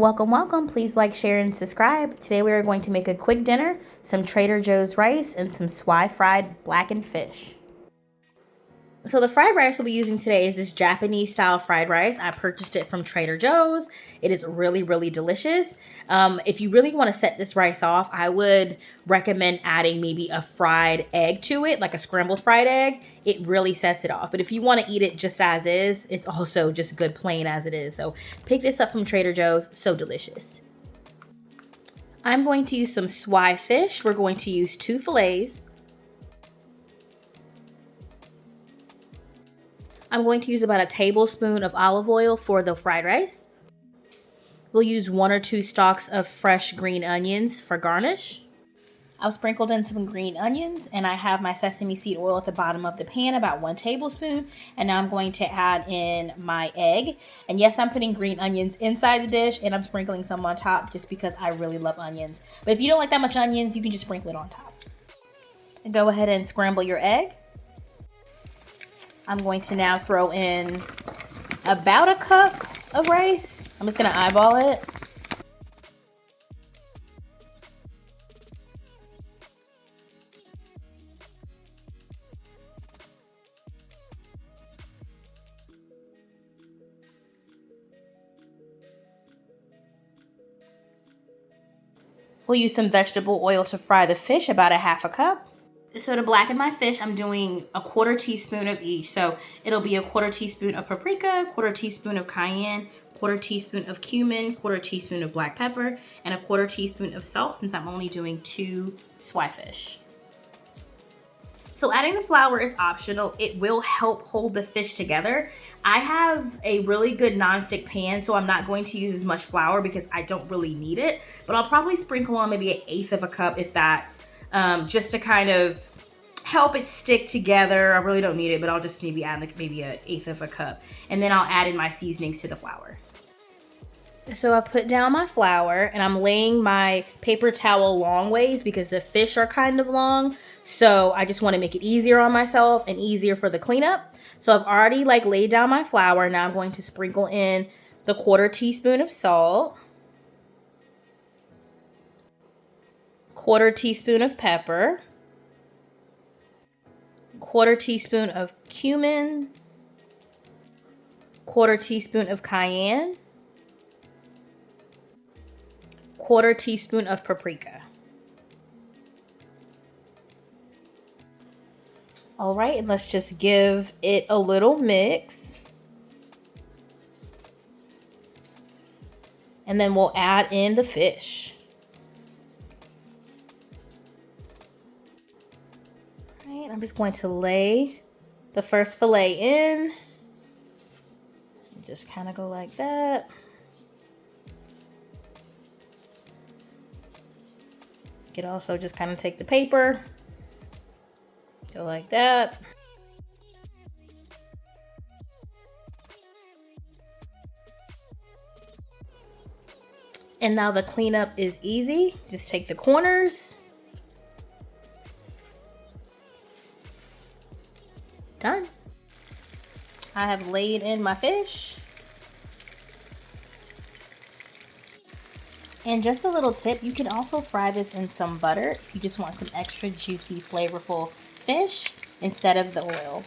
Welcome, welcome. Please like, share, and subscribe. Today we are going to make a quick dinner, some Trader Joe's rice, and some fried blackened fish. So the fried rice we'll be using today is this Japanese style fried rice. I purchased it from Trader Joe's. It is really, really delicious. If you really want to set this rice off, I would recommend adding maybe a fried egg to it, like a scrambled fried egg. It really sets it off. But if you want to eat it just as is, it's also just good plain as it is. So pick this up from Trader Joe's. So delicious. I'm going to use some swai fish. We're going to use 2 fillets. I'm going to use about a tablespoon of olive oil for the fried rice. We'll use 1 or 2 stalks of fresh green onions for garnish. I've sprinkled in some green onions, and I have my sesame seed oil at the bottom of the pan, about 1 tablespoon. And now I'm going to add in my egg. And yes, I'm putting green onions inside the dish, and I'm sprinkling some on top just because I really love onions. But if you don't like that much onions, you can just sprinkle it on top. And go ahead and scramble your egg. I'm going to now throw in about a cup of rice. I'm just going to eyeball it. We'll use some vegetable oil to fry the fish, about a half a cup. So to blacken my fish, I'm doing a 1/4 teaspoon of each. So it'll be a 1/4 teaspoon of paprika, 1/4 teaspoon of cayenne, 1/4 teaspoon of cumin, 1/4 teaspoon of black pepper, and a 1/4 teaspoon of salt, since I'm only doing 2 swai fish. So adding the flour is optional. It will help hold the fish together. I have a really good nonstick pan, so I'm not going to use as much flour because I don't really need it. But I'll probably sprinkle on maybe 1/8 of a cup, if that, just to kind of help it stick together. I really don't need it, but I'll just maybe add like maybe 1/8 of a cup. And then I'll add in my seasonings to the flour. So I put down my flour, and I'm laying my paper towel long ways because the fish are kind of long. So I just want to make it easier on myself and easier for the cleanup. So I've already laid down my flour. Now I'm going to sprinkle in the 1/4 teaspoon of salt, 1/4 teaspoon of pepper, 1/4 teaspoon of cumin, 1/4 teaspoon of cayenne, 1/4 teaspoon of paprika. All right, and let's just give it a little mix. And then we'll add in the fish. All right, I'm just going to lay the first fillet in. Just kind of go like that. You could also just kind of take the paper, go like that. And now the cleanup is easy. Just take the corners. Done. I have laid in my fish. And just a little tip, you can also fry this in some butter if you just want some extra juicy, flavorful fish instead of the oil.